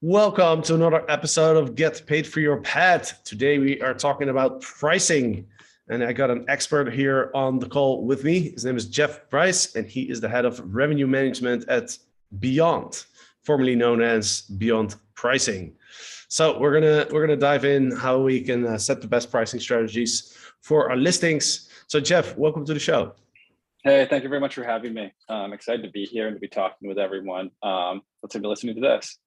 Welcome to another episode of Get Paid for Your Pet. Today we are talking about pricing, and I got an expert here on the call with me. His name is Jeff Breece, and he is the head of revenue management at Beyond, formerly known as Beyond Pricing. So we're gonna dive in how we can set the best pricing strategies for our listings. So Jeff, welcome to the show. Hey, thank you very much for having me. I'm excited to be here and to be talking with everyone. Let's be listening to this.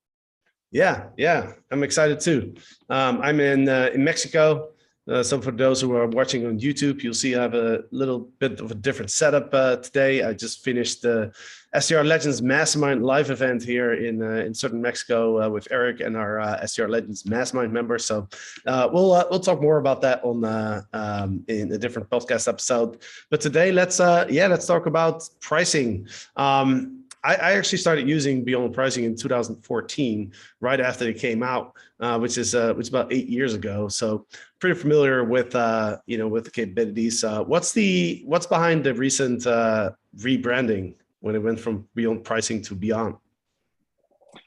Yeah, I'm excited too. I'm in Mexico. So for those who are watching on YouTube, you'll see I have a little bit of a different setup today. I just finished the SDR Legends Mastermind live event here in southern Mexico with Eric and our SDR Legends Mastermind members. So we'll talk more about that on in a different podcast episode. But today, let's talk about pricing. I actually started using Beyond Pricing in 2014, right after it came out, which is about 8 years ago. So pretty familiar with with the capabilities. What's behind the recent rebranding when it went from Beyond Pricing to Beyond?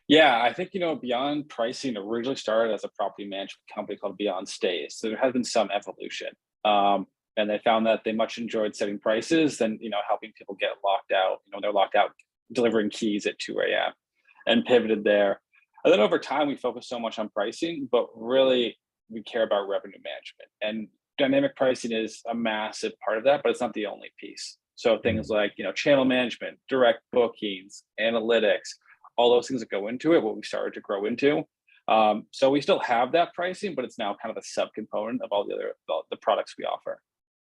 Yeah, I think Beyond Pricing originally started as a property management company called Beyond Stays. So there has been some evolution, and they found that they much enjoyed setting prices and helping people get locked out. They're locked out delivering keys at 2 a.m. and pivoted there. And then over time, we focused so much on pricing, but really we care about revenue management. And dynamic pricing is a massive part of that, but it's not the only piece. So things like, channel management, direct bookings, analytics, all those things that go into it, what we started to grow into. So we still have that pricing, but it's now kind of a subcomponent of all the products we offer.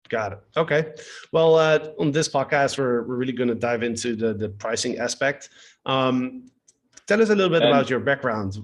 Got it. Okay. Well, on this podcast, we're really going to dive into the pricing aspect. Tell us a little bit about your background.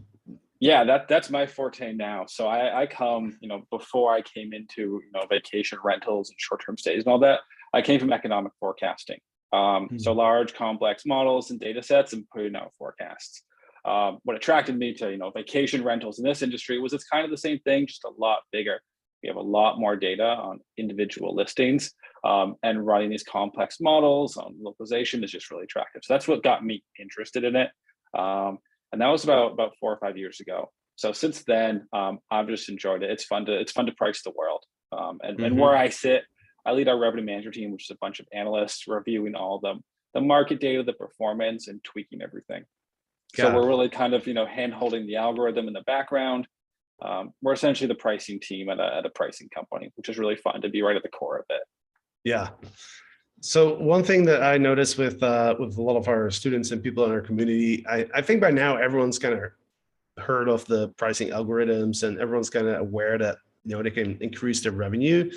Yeah, that's my forte now. So I come, before I came into, vacation rentals and short-term stays and all that, I came from economic forecasting. So large, complex models and data sets and putting out forecasts. What attracted me to, vacation rentals in this industry was it's kind of the same thing, just a lot bigger. We have a lot more data on individual listings, and running these complex models on localization is just really attractive. So that's what got me interested in it. And that was about 4 or 5 years ago. So since then, I've just enjoyed it. It's fun to price the world. And where I sit, I lead our revenue management team, which is a bunch of analysts reviewing all the market data, the performance, and tweaking everything. So we're really kind of hand holding the algorithm in the background. We're essentially the pricing team at a pricing company, which is really fun to be right at the core of it. Yeah. So one thing that I noticed with a lot of our students and people in our community, I think by now everyone's kind of heard of the pricing algorithms and everyone's kind of aware that they can increase their revenue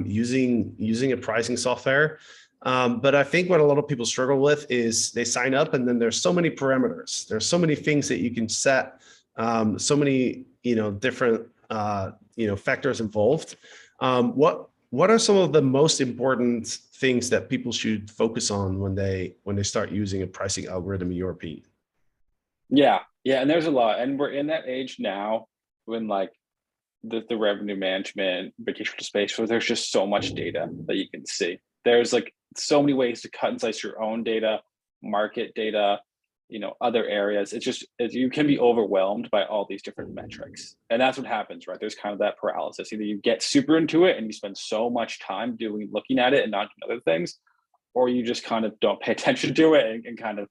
using a pricing software. But I think what a lot of people struggle with is they sign up and then there's so many parameters. There's so many things that you can set, so many different factors involved. What are some of the most important things that people should focus on when they start using a pricing algorithm in your opinion? Yeah, and there's a lot, and we're in that age now when like the revenue management, vacation space, where there's just so much data that you can see. There's like so many ways to cut and slice your own data, market data, other areas. It's just you can be overwhelmed by all these different metrics, and that's what happens, right? There's kind of that paralysis. Either you get super into it and you spend so much time looking at it and not doing other things, or you just kind of don't pay attention to it and kind of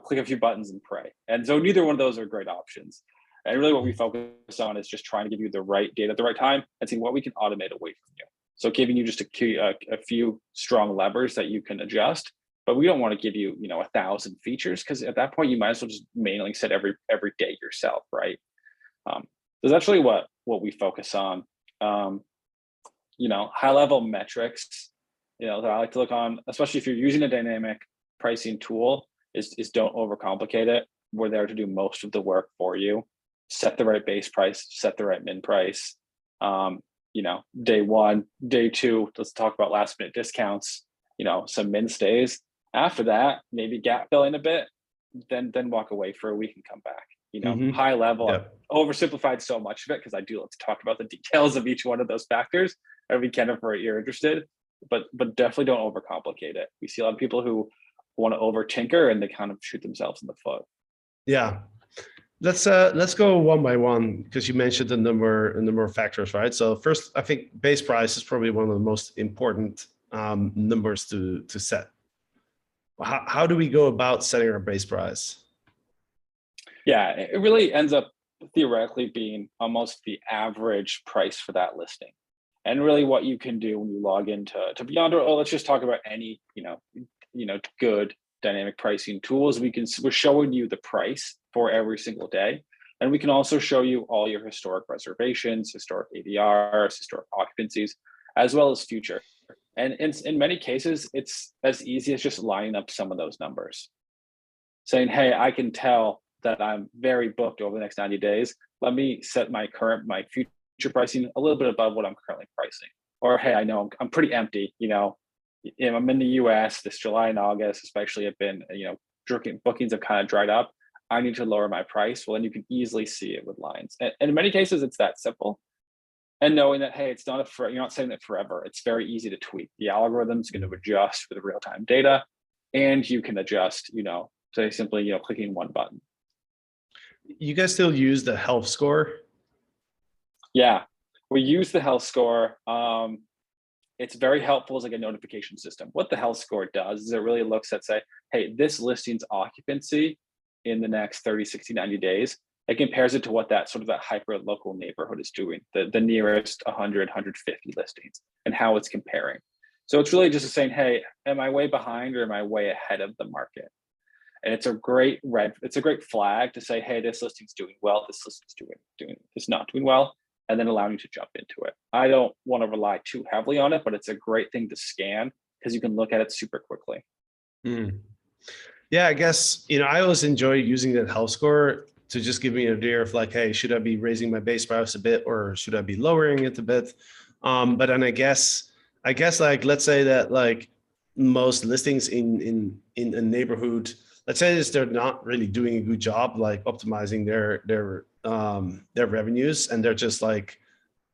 click a few buttons and pray. And so neither one of those are great options. And really what we focus on is just trying to give you the right data at the right time and seeing what we can automate away from you. So giving you just a few strong levers that you can adjust. But we don't want to give you, 1,000 features, because at that point you might as well just manually set every day yourself, right? So that's really what we focus on. High level metrics, that I like to look on, especially if you're using a dynamic pricing tool, is don't overcomplicate it. We're there to do most of the work for you. Set the right base price, set the right min price. Day one, day two, let's talk about last minute discounts, some min stays. After that, maybe gap filling a bit, then walk away for a week and come back. High level. Yeah. I've oversimplified so much of it because I do like to talk about the details of each one of those factors every kind of where you're interested, but definitely don't overcomplicate it. We see a lot of people who want to over tinker and they kind of shoot themselves in the foot. Yeah. let's go one by one because you mentioned a number of factors, right? So first, I think base price is probably one of the most important numbers to set. How do we go about setting our base price? Yeah, it really ends up theoretically being almost the average price for that listing. And really what you can do when you log into Beyond, or let's just talk about any, good dynamic pricing tools. We're showing you the price for every single day. And we can also show you all your historic reservations, historic ADRs, historic occupancies, as well as future. And in many cases, it's as easy as just lining up some of those numbers, saying, hey, I can tell that I'm very booked over the next 90 days. Let me set my future pricing a little bit above what I'm currently pricing. Or, hey, I know I'm pretty empty. I'm in the US this July and August, especially have been, bookings have kind of dried up. I need to lower my price. Well, then you can easily see it with lines. And in many cases, it's that simple. And knowing that, hey, you're not saying it forever. It's very easy to tweak. The algorithm's going to adjust for the real-time data, and you can adjust, say simply, clicking one button. You guys still use the health score? Yeah, we use the health score. It's very helpful as like a notification system. What the health score does is it really looks at, say, hey, this listing's occupancy in the next 30, 60, 90 days. It compares it to what that hyper local neighborhood is doing, the nearest 100, 150 listings, and how it's comparing. So it's really just saying, hey, am I way behind or am I way ahead of the market? And it's a great flag to say, hey, this listing's doing well, this listing's is not doing well, and then allowing you to jump into it. I don't want to rely too heavily on it, but it's a great thing to scan because you can look at it super quickly. Yeah, I guess, I always enjoy using that health score to just give me an idea of like, hey, should I be raising my base price a bit or should I be lowering it a bit? But then I guess like, let's say that like most listings in a neighborhood, let's say they're not really doing a good job, like optimizing their revenues. And they're just like,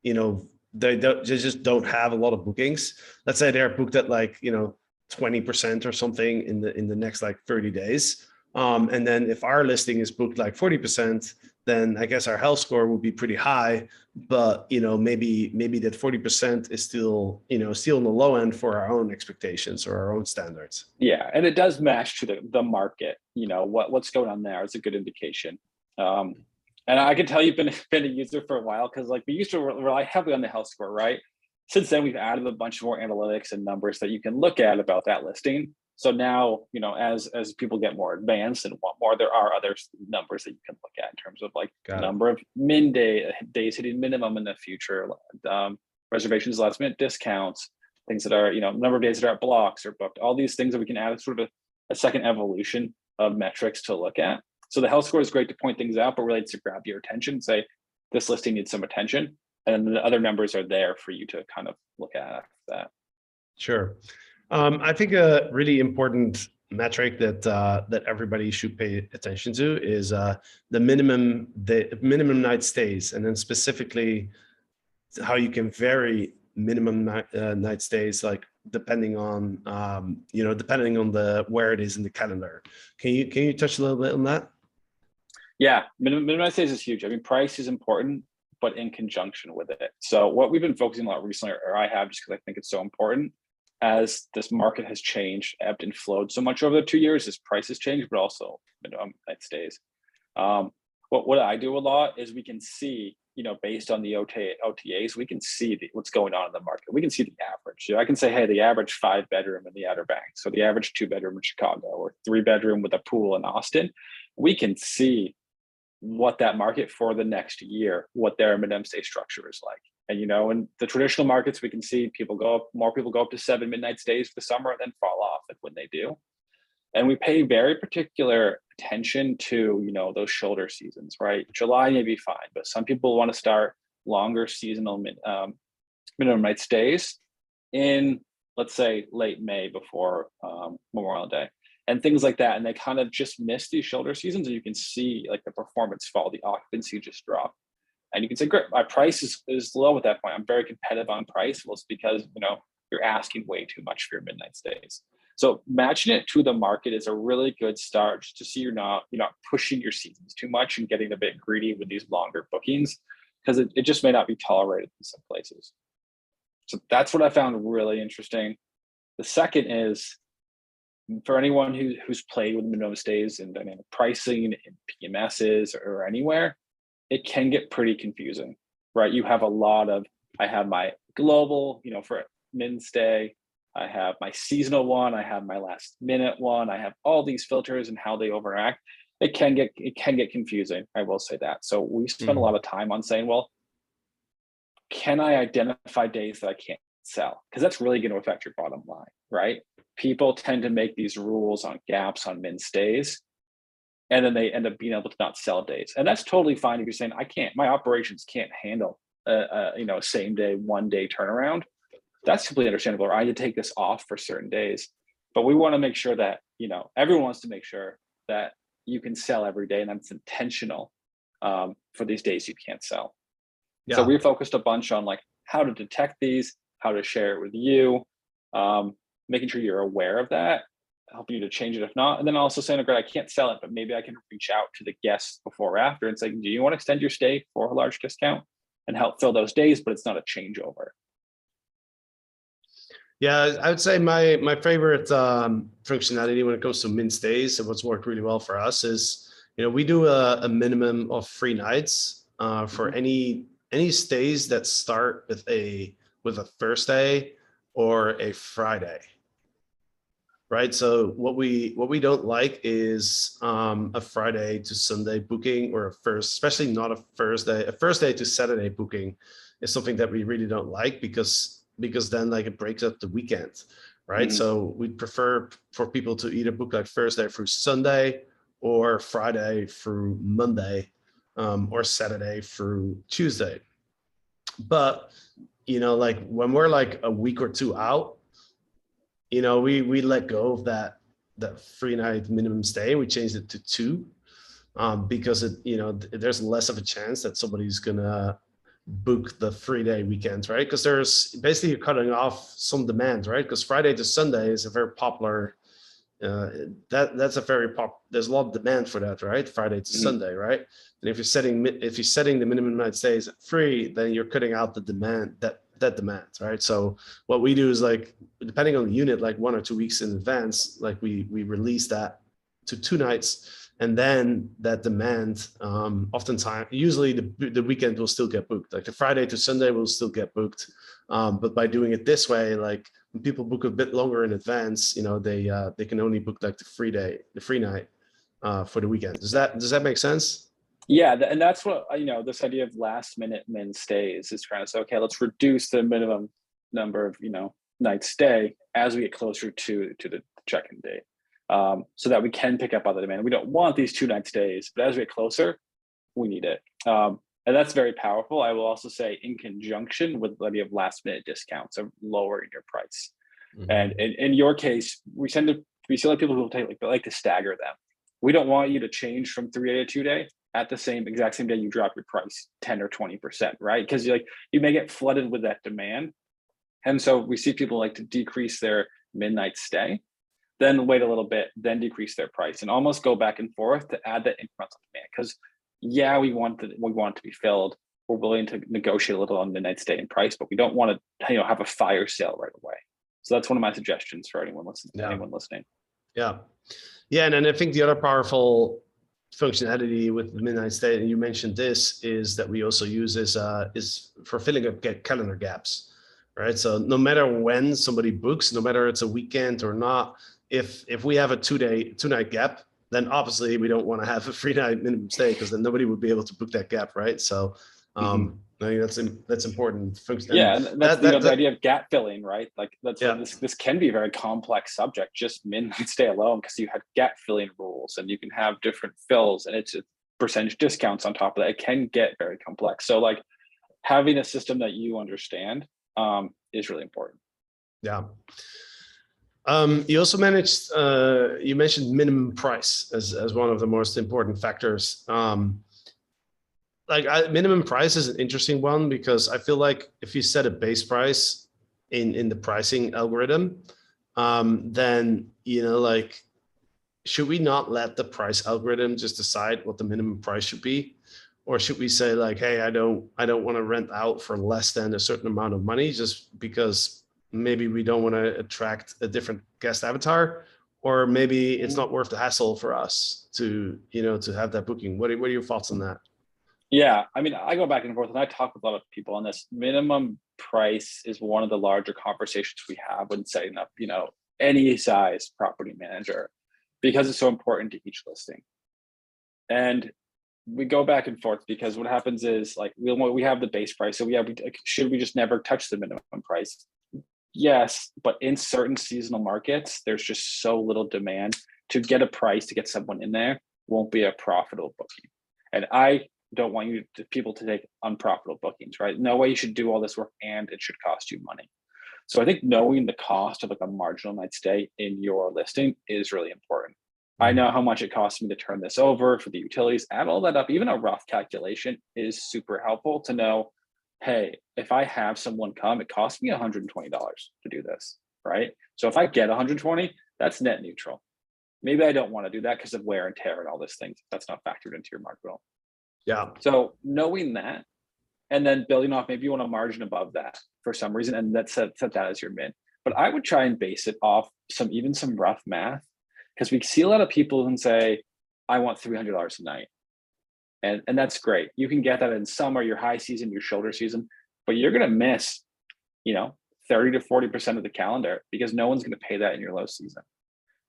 they just don't have a lot of bookings. Let's say they're booked at like, 20% or something in the next like 30 days. And then if our listing is booked like 40%, then I guess our health score will be pretty high, but maybe that 40% is still, still on the low end for our own expectations or our own standards. Yeah, and it does match to the market. What's going on there is a good indication. And I can tell you've been a user for a while because like we used to rely heavily on the health score, right? Since then, we've added a bunch more analytics and numbers that you can look at about that listing. So now, as people get more advanced and want more, there are other numbers that you can look at in terms of like number of days hitting minimum in the future, reservations, last minute discounts, things that are, number of days that are at blocks or booked, all these things that we can add sort of a second evolution of metrics to look at. So the health score is great to point things out, but really it's to grab your attention and say, this listing needs some attention. And then the other numbers are there for you to kind of look at after that. Sure. I think a really important metric that everybody should pay attention to is the minimum night stays, and then specifically how you can vary minimum night stays, like depending on where it is in the calendar. Can you touch a little bit on that? Yeah, minimum night stays is huge. I mean, price is important, but in conjunction with it. So what we've been focusing a lot recently, or I have, just because I think it's so important, as this market has changed, ebbed and flowed so much over the 2 years, as prices changed, but also minimum night stays. What I do a lot is we can see, based on the OTAs, we can see what's going on in the market. We can see the average. I can say, hey, the average 5-bedroom in the Outer Banks, so the average 2-bedroom in Chicago, or 3-bedroom with a pool in Austin. We can see what that market for the next year, what their minimum stay structure is like. And, in the traditional markets, we can see more people go up to 7 midnight stays for the summer and then fall off when they do. And we pay very particular attention to, those shoulder seasons, right? July may be fine, but some people want to start longer seasonal minimum night stays in, let's say, late May before Memorial Day and things like that. And they kind of just miss these shoulder seasons, and you can see like the performance fall, the occupancy just drop. And you can say, great, my price is low at that point. I'm very competitive on price. Well, it's because, you're asking way too much for your midnight stays. So matching it to the market is a really good start, just to see you're not pushing your seasons too much and getting a bit greedy with these longer bookings, because it just may not be tolerated in some places. So that's what I found really interesting. The second is, for anyone who's played with minimum stays and dynamic pricing in PMSs or anywhere, it can get pretty confusing, right? You have a lot of, I have my global, for min stay, I have my seasonal one, I have my last minute one, I have all these filters and how they overact. It can get confusing, I will say that. So we spend a lot of time on saying, well, can I identify days that I can't sell? Because that's really going to affect your bottom line, right? People tend to make these rules on gaps on min stays, and then they end up being able to not sell days. And that's totally fine if you're saying, my operations can't handle same day, 1 day turnaround. That's completely understandable. Or I need to take this off for certain days. But we want to make sure that, everyone wants to make sure that you can sell every day, and that's intentional for these days you can't sell. Yeah. So we focused a bunch on like how to detect these, how to share it with you, making sure you're aware of that, helping you to change it if not. And then also saying, okay, I can't sell it, but maybe I can reach out to the guests before or after and say, do you want to extend your stay for a large discount and help fill those days, but it's not a changeover. Yeah, I would say my favorite functionality when it comes to min stays and what's worked really well for us is, we do a minimum of 3 nights for any stays that start with a Thursday or a Friday. Right. So what we don't like is a Friday to Sunday booking, or especially not a Thursday to Saturday booking is something that we really don't like, because then like it breaks up the weekend. Right. So we'd prefer for people to either book like Thursday through Sunday, or Friday through Monday, or Saturday through Tuesday. But, like when we're like a week or two out, we let go of that 3-night minimum stay. We changed it to 2 because there's less of a chance that somebody's gonna book the 3-day weekend, right? Because there's basically you're cutting off some demand, right? Because Friday to Sunday is a very popular. There's a lot of demand for that, right? Friday to Sunday, right? And if you're setting the minimum night stays at 3, then you're cutting out the demand that demand, right? So what we do is, like, depending on the unit, like 1 or 2 weeks in advance, like we release that to 2 nights, and then that demand, oftentimes, usually the weekend will still get booked. Like the Friday to Sunday will still get booked, but by doing it this way, like when people book a bit longer in advance, they can only book like the free night for the weekend. Does that make sense? Yeah, and that's what, this idea of last minute min stays is trying to say, okay, let's reduce the minimum number of, night stay as we get closer to the check-in date, so that we can pick up other demand. We don't want these 2-night stays, but as we get closer, we need it. And that's very powerful. I will also say, in conjunction with the idea of last minute discounts of lowering your price. And in your case, we see a lot of people who will like to stagger them. We don't want you to change from 3-day to 2-day at the exact same day you drop your price 10 or 20%, right? Because you may get flooded with that demand. And so we see people like to decrease their midnight stay, then wait a little bit, then decrease their price, and almost go back and forth to add that incremental demand. Because we want it to be filled. We're willing to negotiate a little on midnight stay and price, but we don't want to have a fire sale right away. So that's one of my suggestions for anyone listening. Yeah. And then I think the other powerful functionality with the midnight stay, and you mentioned this, is that we also use is for filling up calendar gaps, right? So no matter when somebody books, no matter it's a weekend or not, if we have a 2-night gap, then obviously we don't want to have a 3-night minimum stay, because then nobody would be able to book that gap, right? So I think that's important. And that's the idea of gap filling, right? Like this can be a very complex subject, just midnight stay alone, because you have gap filling rules and you can have different fills, and it's percentage discounts on top of that. It can get very complex. So like having a system that you understand is really important. Yeah. You also you mentioned minimum price as one of the most important factors. Minimum price is an interesting one, because I feel like if you set a base price in the pricing algorithm, then, like, should we not let the price algorithm just decide what the minimum price should be? Or should we say like, hey, I don't want to rent out for less than a certain amount of money just because maybe we don't want to attract a different guest avatar, or maybe it's not worth the hassle for us to, to have that booking. What are your thoughts on that? Yeah, I mean, I go back and forth, and I talk with a lot of people on this. Minimum price is one of the larger conversations we have when setting up, any size property manager, because it's so important to each listing. And we go back and forth because what happens is like we have the base price, so should we just never touch the minimum price? Yes, but in certain seasonal markets, there's just so little demand to get a price to get someone in there won't be a profitable booking. And I don't want people to take unprofitable bookings, right? No way you should do all this work and it should cost you money. So I think knowing the cost of like a marginal night stay in your listing is really important. I know how much it costs me to turn this over for the utilities, add all that up. Even a rough calculation is super helpful to know, hey, if I have someone come, it costs me $120 to do this, right? So if I get 120, that's net neutral. Maybe I don't want to do that because of wear and tear and all these things. That's not factored into your market. Yeah. So knowing that, and then building off, maybe you want a margin above that for some reason, and that's set that as your min. But I would try and base it off some rough math, because we see a lot of people and say, I want $300 a night. And that's great. You can get that in summer, your high season, your shoulder season, but you're going to miss, 30 to 40% of the calendar because no one's going to pay that in your low season.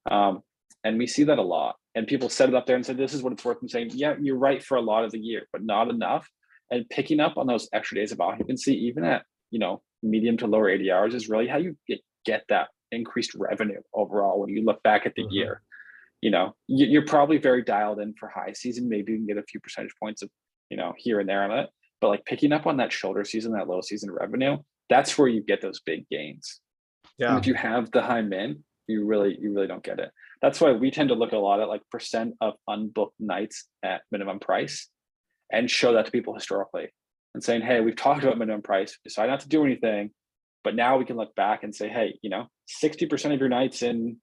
And we see that a lot. And people set it up there and said, this is what it's worth. I'm saying, yeah, you're right for a lot of the year, but not enough. And picking up on those extra days of occupancy, even at, medium to lower ADRs, is really how you get that increased revenue overall when you look back at the year. You're probably very dialed in for high season. Maybe you can get a few percentage points of, here and there on it. But like picking up on that shoulder season, that low season revenue, that's where you get those big gains. Yeah. And if you have the high min, you really don't get it. That's why we tend to look a lot at like percent of unbooked nights at minimum price and show that to people historically and saying, hey, we've talked about minimum price, decide not to do anything, but now we can look back and say, hey, 60% of your nights in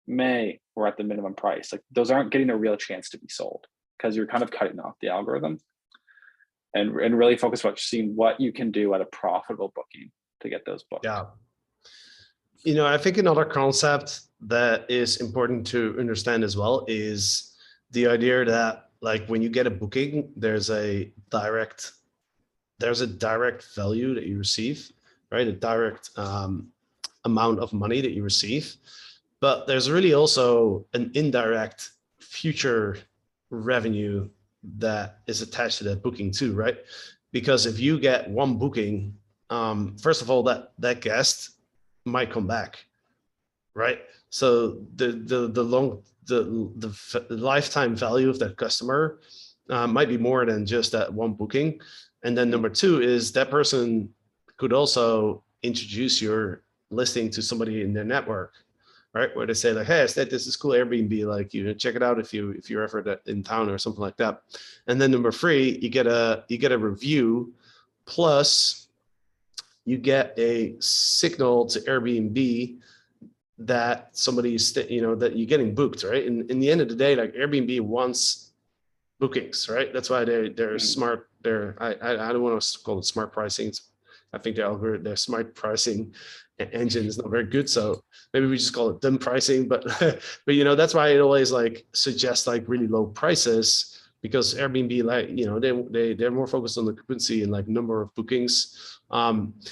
May were at the minimum price. Like those aren't getting a real chance to be sold because you're kind of cutting off the algorithm, and really focus on seeing what you can do at a profitable booking to get those booked. Yeah. I think another concept that is important to understand as well is the idea that like when you get a booking, there's a direct value that you receive, right? A direct amount of money that you receive, but there's really also an indirect future revenue that is attached to that booking too, right? Because if you get one booking, first of all, that guest might come back, right? So the lifetime value of that customer might be more than just that one booking. And then number two is that person could also introduce your listing to somebody in their network, right? Where they say like, hey, I said this is cool Airbnb, like check it out if you're ever in town or something like that. And then number three, you get a review, plus you get a signal to Airbnb that somebody's, that you're getting booked, right? And in the end of the day, like Airbnb wants bookings, right? That's why they're smart. I don't want to call it smart pricing. I think their smart pricing engine is not very good. So maybe we just call it dumb pricing, but that's why it always like suggests like really low prices, because Airbnb, like, they're more focused on the occupancy and like number of bookings.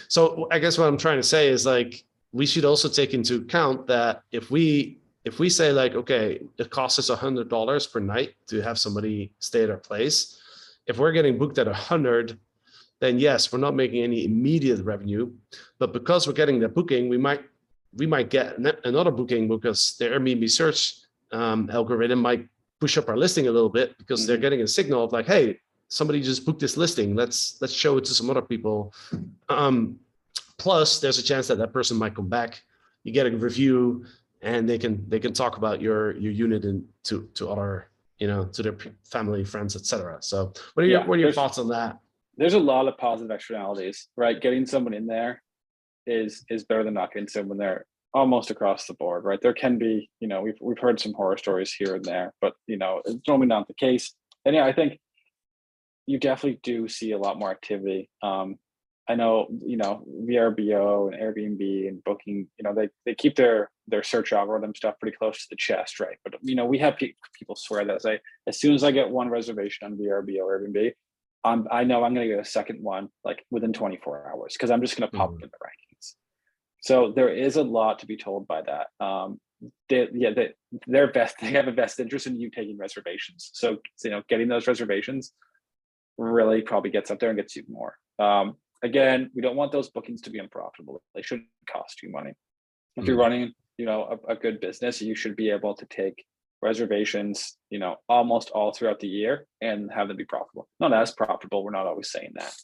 So I guess what I'm trying to say is like, we should also take into account that if we say like, okay, it costs us $100 per night to have somebody stay at our place. If we're getting booked at 100, then yes, we're not making any immediate revenue, but because we're getting the booking, we might get another booking because the Airbnb search algorithm might push up our listing a little bit because they're getting a signal of like, hey, somebody just booked this listing. Let's show it to some other people. Plus, there's a chance that person might come back. You get a review, and they can talk about your unit and to other, to their family, friends, etc. So, what are your thoughts on that? There's a lot of positive externalities, right? Getting someone in there is better than not getting someone there. almost across the board, right? There can be, we've heard some horror stories here and there, but it's normally not the case. And yeah, I think you definitely do see a lot more activity. I know, VRBO and Airbnb and Booking, they keep their search algorithm stuff pretty close to the chest, right? But we have people swear that say, as soon as I get one reservation on VRBO or Airbnb, I know I'm going to get a second one like within 24 hours because I'm just going to pop up in the rankings. So there is a lot to be told by that. They have a best interest in you taking reservations. So getting those reservations really probably gets up there and gets you more. Again, we don't want those bookings to be unprofitable. They shouldn't cost you money. If you're running, a good business, you should be able to take reservations, almost all throughout the year and have them be profitable. Not as profitable. We're not always saying that,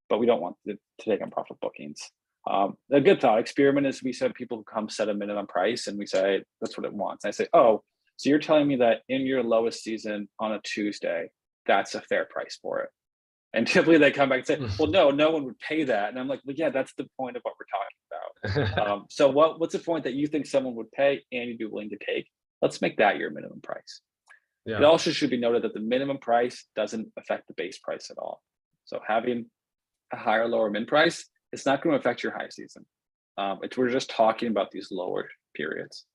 but we don't want to take unprofitable bookings. A good thought experiment is we said people who come set a minimum price and we say, that's what it wants. And I say, oh, so you're telling me that in your lowest season on a Tuesday, that's a fair price for it. And typically they come back and say, well, no one would pay that. And I'm like, well, yeah, that's the point of what we're talking about. So what's the point that you think someone would pay and you'd be willing to take? Let's make that your minimum price. Yeah. It also should be noted that the minimum price doesn't affect the base price at all. So having a higher, lower min price, it's not going to affect your high season. We're just talking about these lower periods.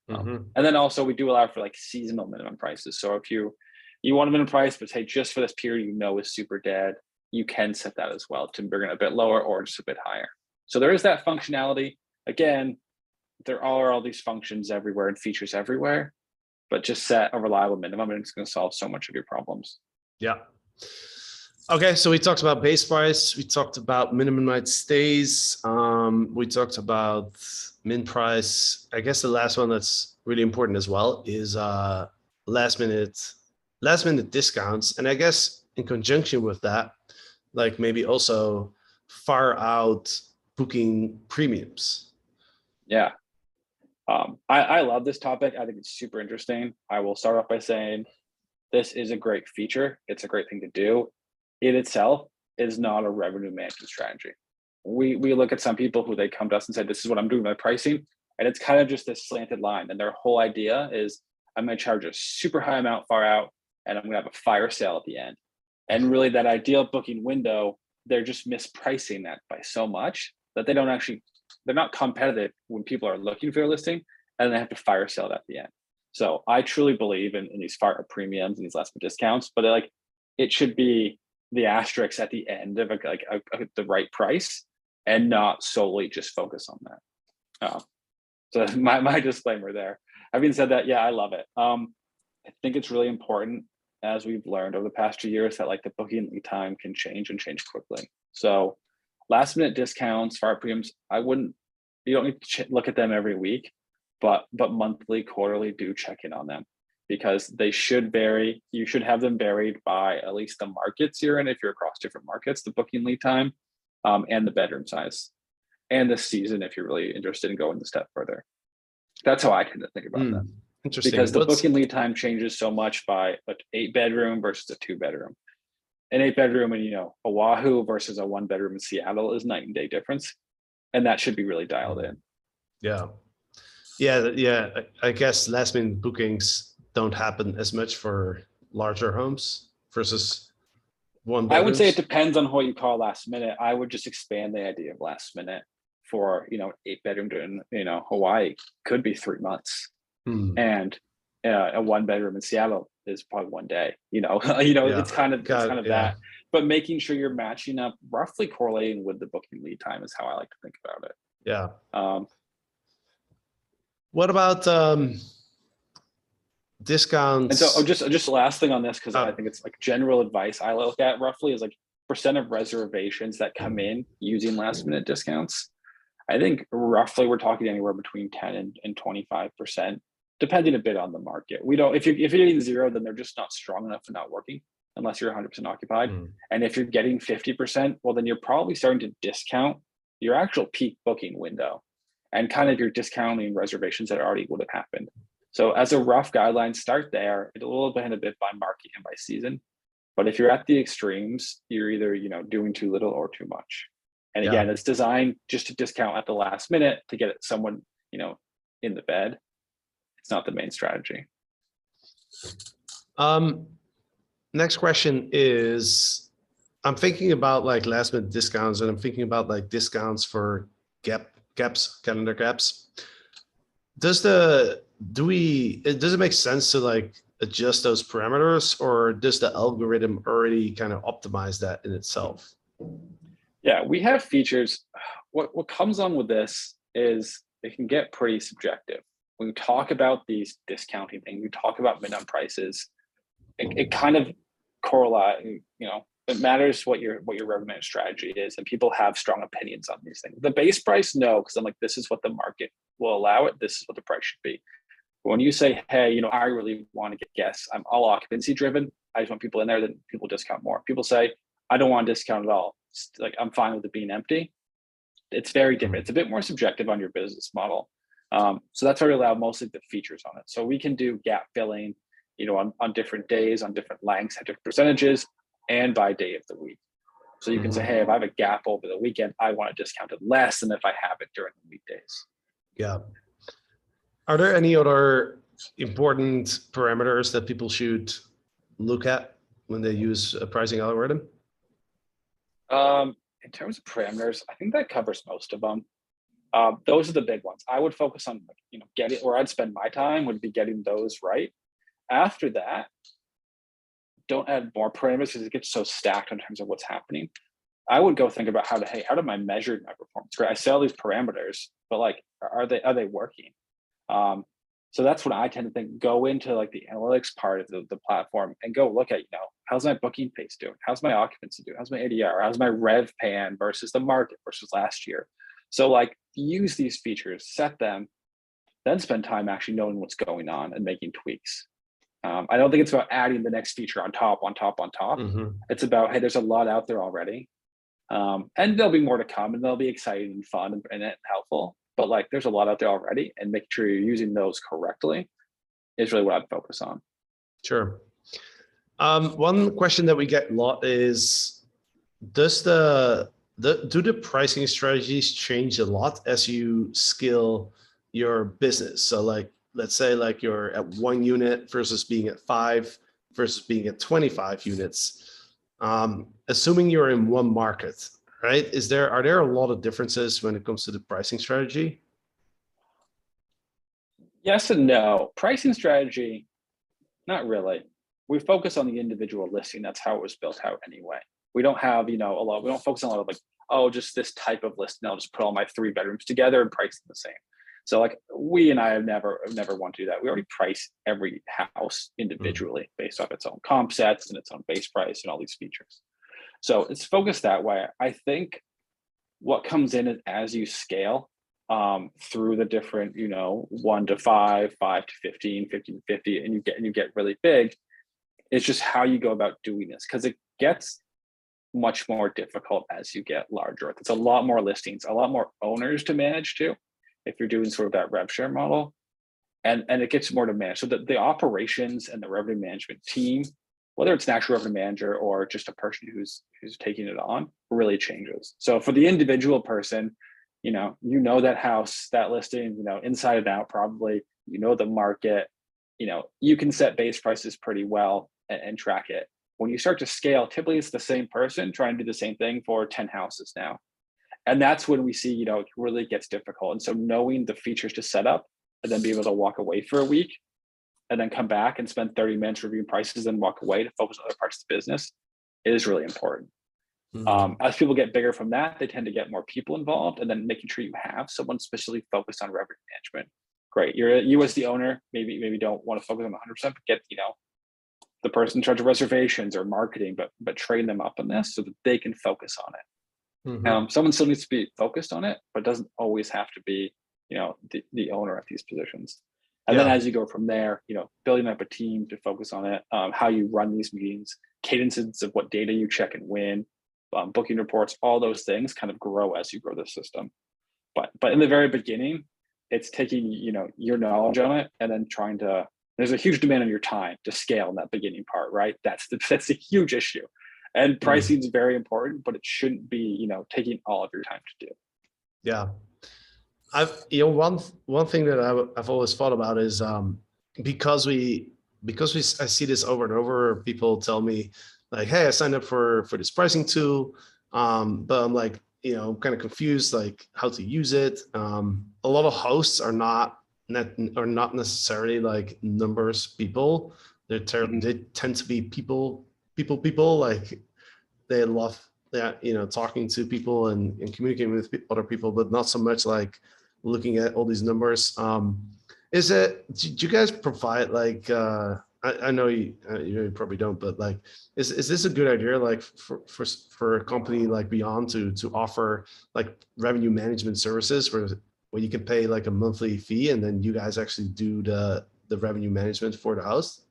And then also we do allow for like seasonal minimum prices. So if you want a minimum price, but hey, just for this period, is super dead, you can set that as well to bring it a bit lower or just a bit higher. So there is that functionality. Again, there are all these functions everywhere and features everywhere, but just set a reliable minimum and it's going to solve so much of your problems. Yeah. Okay, so we talked about base price. We talked about minimum night stays. We talked about min price. I guess the last one that's really important as well is last minute discounts. And I guess in conjunction with that, like maybe also far out booking premiums. Yeah. I love this topic. I think it's super interesting. I will start off by saying this is a great feature. It's a great thing to do. It itself is not a revenue management strategy. We look at some people who they come to us and say, this is what I'm doing with my pricing. And it's kind of just this slanted line. And their whole idea is I'm going to charge a super high amount far out and I'm going to have a fire sale at the end. And really that ideal booking window, they're just mispricing that by so much that they're not competitive when people are looking for a listing and they have to fire sale it at the end. So I truly believe in these fire premiums and these last minute discounts, but it should be the asterisk at the end of the right price and not solely just focus on that. So my disclaimer there. Having said that, yeah, I love it. I think it's really important, as we've learned over the past 2 years, that the booking lead time can change and change quickly. So last minute discounts, fire premiums, you don't need to look at them every week, but monthly, quarterly, do check in on them because they should vary. You should have them varied by at least the markets you're in if you're across different markets, the booking lead time, and the bedroom size, and the season if you're really interested in going a step further. That's how I tend to think about that. Interesting. Because the booking lead time changes so much by an 8-bedroom versus a 2-bedroom. An 8-bedroom in Oahu versus a 1-bedroom in Seattle is night and day difference, and that should be really dialed in. Yeah. I guess last minute bookings don't happen as much for larger homes versus 1 bedrooms. I would say it depends on what you call last minute. I would just expand the idea of last minute for 8-bedroom in Hawaii could be 3 months, and a 1-bedroom in Seattle is probably 1 day. It's kind of that. But making sure you're matching up, roughly correlating with the booking lead time is how I like to think about it. Yeah. What about discounts? And so just the last thing on this, because I think it's general advice I look at roughly is percent of reservations that come in using last minute discounts. I think roughly we're talking anywhere between 10 and 25%, depending a bit on the market. If you're getting 0, then they're just not strong enough and not working unless you're 100% occupied. And if you're getting 50%, well, then you're probably starting to discount your actual peak booking window and kind of you're discounting reservations that already would have happened. So as a rough guideline, start there. It'll depend a bit by market and by season. But if you're at the extremes, you're either doing too little or too much. And again, it's designed just to discount at the last minute to get someone in the bed, it's not the main strategy. Next question is, I'm thinking about like last minute discounts, and I'm thinking about like discounts for calendar gaps. Does it make sense to like adjust those parameters, or does the algorithm already kind of optimize that in itself? Yeah, we have features. What comes on with this is it can get pretty subjective. When we talk about these discounting things, we talk about minimum prices, it kind of correlate, it matters what your revenue strategy is, and people have strong opinions on these things. The base price, no, because I'm like, this is what the market will allow it. This is what the price should be. But when you say, hey, I really want to get guests, I'm all occupancy driven. I just want people in there, then people discount more. People say, I don't want to discount at all. It's like, I'm fine with it being empty. It's very different. It's a bit more subjective on your business model. So that's why we allow mostly the features on it. So we can do gap filling, on different days, on different lengths, at different percentages, and by day of the week. So you can say, hey, if I have a gap over the weekend, I want to discount it less than if I have it during the weekdays. Yeah. Are there any other important parameters that people should look at when they use a pricing algorithm? In terms of parameters, I think that covers most of them. Those are the big ones. I would focus on, getting, or I'd spend my time would be getting those right. After that, don't add more parameters because it gets so stacked in terms of what's happening. I would go think about how am I measuring my performance? Great, I set all these parameters, but like, are they working? So that's what I tend to think. Go into like the analytics part of the platform and go look at, how's my booking pace doing? How's my occupancy doing? How's my ADR? How's my rev pan versus the market versus last year? So like, use these features, set them, then spend time actually knowing what's going on and making tweaks. I don't think it's about adding the next feature on top. It's about, hey, there's a lot out there already. And there'll be more to come, and they'll be exciting and fun and helpful. But like, there's a lot out there already, and making sure you're using those correctly is really what I'd focus on. Sure. One question that we get a lot is, do the pricing strategies change a lot as you scale your business? So like, let's say like you're at 1 unit versus being at 5 versus being at 25 units. Assuming you're in one market, right? Are there a lot of differences when it comes to the pricing strategy? Yes and no. Pricing strategy, not really. We focus on the individual listing. That's how it was built out anyway. We don't have, we don't focus on a lot of like, oh, just this type of listing. I'll just put all my 3 bedrooms together and price them the same. So like, we and I have never want to do that. We already price every house individually based off its own comp sets and its own base price and all these features. So it's focused that way. I think what comes in as you scale through the different, 1 to 5, 5 to 15, 15 to 50, and you get really big, it's just how you go about doing this, because it gets much more difficult as you get larger. It's a lot more listings, a lot more owners to manage too, if you're doing sort of that rev share model, and it gets more to manage. So the operations and the revenue management team, whether it's an actual revenue manager or just a person who's taking it on, really changes. So for the individual person, that house, that listing, inside and out, probably, the market, you can set base prices pretty well and track it. When you start to scale, typically it's the same person trying to do the same thing for 10 houses now. And that's when we see, it really gets difficult. And so knowing the features to set up and then be able to walk away for a week and then come back and spend 30 minutes reviewing prices and walk away to focus on other parts of the business is really important. As people get bigger from that, they tend to get more people involved, and then making sure you have someone specifically focused on revenue management. Great. You as the owner, maybe don't want to focus on 100%, but get, the person in charge of reservations or marketing, but train them up on this so that they can focus on it. Someone still needs to be focused on it, but doesn't always have to be, the owner at these positions. And then as you go from there, building up a team to focus on it, how you run these meetings, cadences of what data you check and when, booking reports, all those things kind of grow as you grow the system. But in the very beginning, it's taking, your knowledge on it and then there's a huge demand on your time to scale in that beginning part, right? That's a huge issue. And pricing is very important, but it shouldn't be, taking all of your time to do. Yeah. one thing that I've always thought about is because I see this over and over. People tell me like, "Hey, I signed up for this pricing tool," but I'm like, I'm kind of confused like how to use it. A lot of hosts are not necessarily like numbers people. Mhm. They tend to be people like they love that, talking to people and communicating with other people, but not so much like looking at all these numbers. Do you guys provide like I know you probably don't, but like is this a good idea like for a company like Beyond to offer like revenue management services where you can pay like a monthly fee and then you guys actually do the revenue management for the house?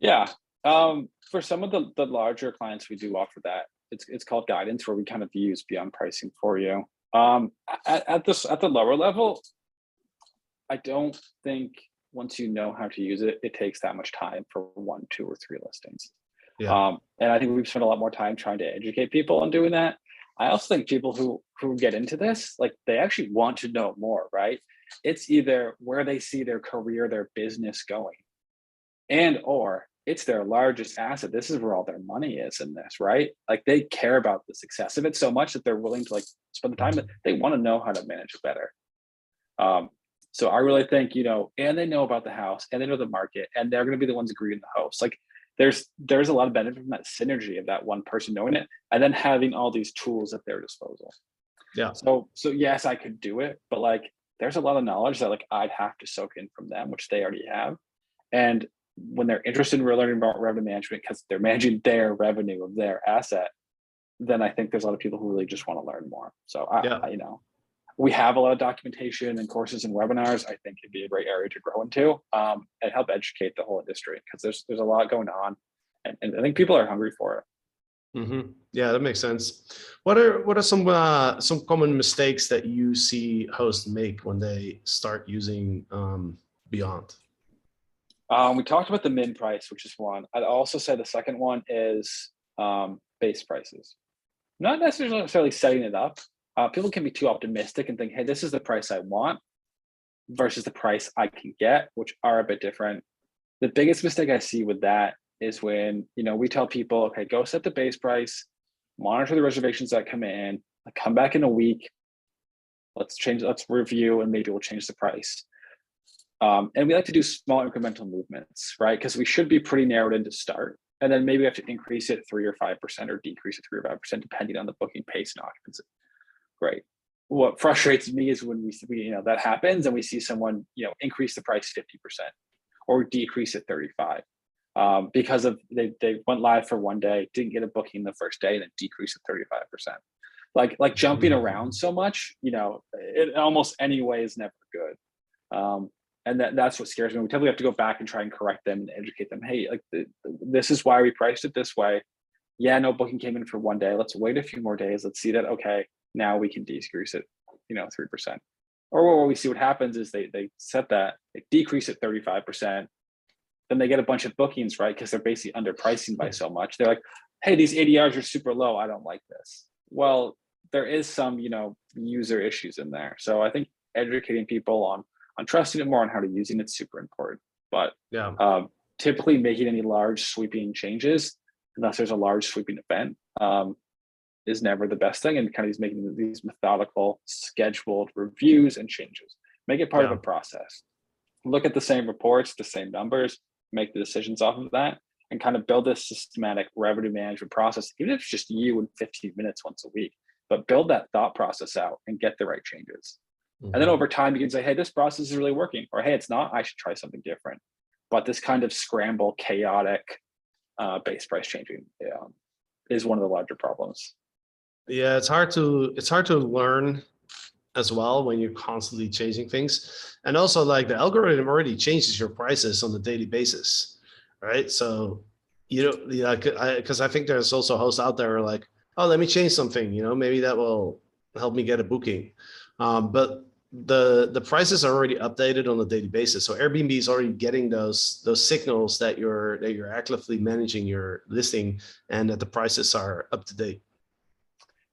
Yeah. For some of the larger clients, we do offer that. It's called guidance, where we kind of use beyond pricing for you. At the lower level, I don't think once you know how to use it, it takes that much time for one, two, or three listings. Yeah. And I think we've spent a lot more time trying to educate people on doing that. I also think people who get into this, like they actually want to know more, right? It's either where they see their career, their business going, and or it's their largest asset. This is where all their money is in this, right? Like they care about the success of it so much that they're willing to like spend the time that they want to know how to manage it better. Um, so I really think, and they know about the house and they know the market and they're going to be the ones agreeing the host. Like there's a lot of benefit from that synergy of that one person knowing it and then having all these tools at their disposal. Yeah. So yes, I could do it, but like there's a lot of knowledge that like I'd have to soak in from them, which they already have. And when they're interested in learning about revenue management because they're managing their revenue of their asset, then I think there's a lot of people who really just want to learn more. So Yeah. we have a lot of documentation and courses and webinars. I think it'd be a great area to grow into and help educate the whole industry because there's a lot going on, and I think people are hungry for it. Mm-hmm. Yeah, that makes sense. What are some common mistakes that you see hosts make when they start using Beyond? We talked about the min price, which is one. I'd also say the second one is base prices. Not necessarily setting it up. People can be too optimistic and think, hey, this is the price I want versus the price I can get, which are a bit different. The biggest mistake I see with that is when, we tell people, okay, go set the base price, monitor the reservations that come in, come back in a week, let's review, and maybe we'll change the price. And we like to do small incremental movements, right? Because we should be pretty narrowed in to start. And then maybe we have to increase it 3 or 5% or decrease it 3 or 5%, depending on the booking pace and occupancy. Great. What frustrates me is when we that happens and we see someone, increase the price 50% or decrease it 35 because of they went live for one day, didn't get a booking the first day, and then decrease it 35%. Like jumping around so much, it almost any way is never good. And that's what scares me. We typically have to go back and try and correct them and educate them. Hey, like this is why we priced it this way. Yeah, no booking came in for one day. Let's wait a few more days. Let's see that. Okay, now we can decrease it, 3%. Or what we see what happens is they set that, they decrease it 35%. Then they get a bunch of bookings, right? Because they're basically underpricing by so much. They're like, hey, these ADRs are super low. I don't like this. Well, there is some, user issues in there. So I think educating people on trusting it more on how to using it's super important. But Yeah. typically making any large sweeping changes, unless there's a large sweeping event, is never the best thing. And kind of making these methodical, scheduled reviews and changes. Make it part of a process. Look at the same reports, the same numbers, make the decisions off of that, and kind of build this systematic revenue management process, even if it's just you in 15 minutes once a week. But build that thought process out and get the right changes. Mm-hmm. And then over time, you can say, hey, this process is really working, or hey, it's not, I should try something different. But this kind of scramble, chaotic base price changing is one of the larger problems. Yeah, it's hard to learn as well when you're constantly changing things. And also like the algorithm already changes your prices on a daily basis, right? So, because I think there's also hosts out there who are like, oh, let me change something, maybe that will help me get a booking. But the prices are already updated on a daily basis. So Airbnb is already getting those signals that you're actively managing your listing and that the prices are up to date.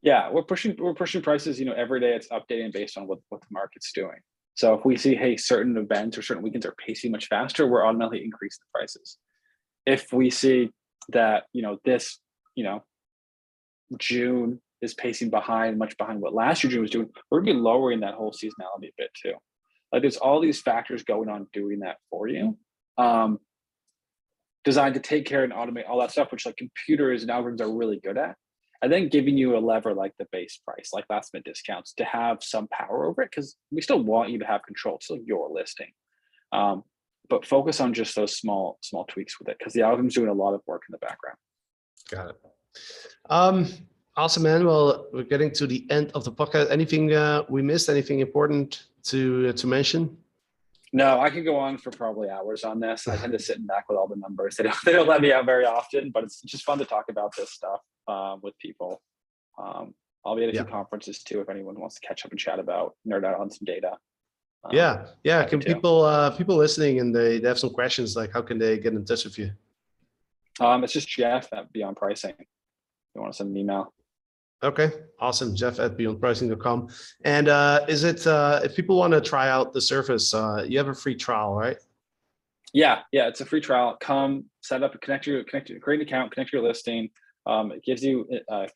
Yeah, we're pushing prices, every day it's updating based on what the market's doing. So if we see, hey, certain events or certain weekends are pacing much faster, we're automatically increasing the prices. If we see that, this, June is pacing much behind what last year June was doing, we're gonna be lowering that whole seasonality a bit too. Like there's all these factors going on doing that for you. Um, Designed to take care and automate all that stuff, which like computers and algorithms are really good at. And then giving you a lever like the base price, like last minute discounts, to have some power over it, because we still want you to have control. It's still your listing. But focus on just those small tweaks with it, because the algorithm's doing a lot of work in the background. Got it. Awesome, man. Well, we're getting to the end of the podcast. Anything we missed? Anything important to mention? No, I could go on for probably hours on this. I tend to sit back with all the numbers. They don't let me out very often, but it's just fun to talk about this stuff with people. I'll be at a few conferences too if anyone wants to catch up and chat about, nerd out on some data. Yeah. Can people listening and they have some questions, like how can they get in touch with you? It's just Jeff at Beyond Pricing. You want to send an email? Okay, awesome. Jeff at beyondpricing.com. And is it if people want to try out the service, you have a free trial, right? Yeah, it's a free trial. Come set up, create an account, connect your listing. It gives you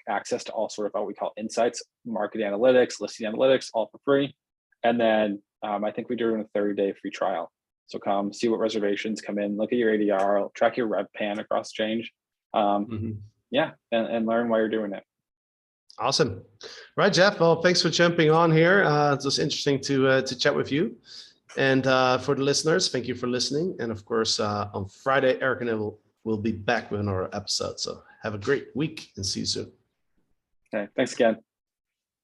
access to all sort of what we call insights, market analytics, listing analytics, all for free. And then I think we do a 30-day free trial. So come see what reservations come in, look at your ADR, track your rev pan across change. And learn why you're doing it. Awesome. Right, Jeff. Well, thanks for jumping on here. It was interesting to chat with you. And for the listeners, thank you for listening. And of course, on Friday, Eric and I will be back with another episode. So have a great week and see you soon. Okay, thanks again.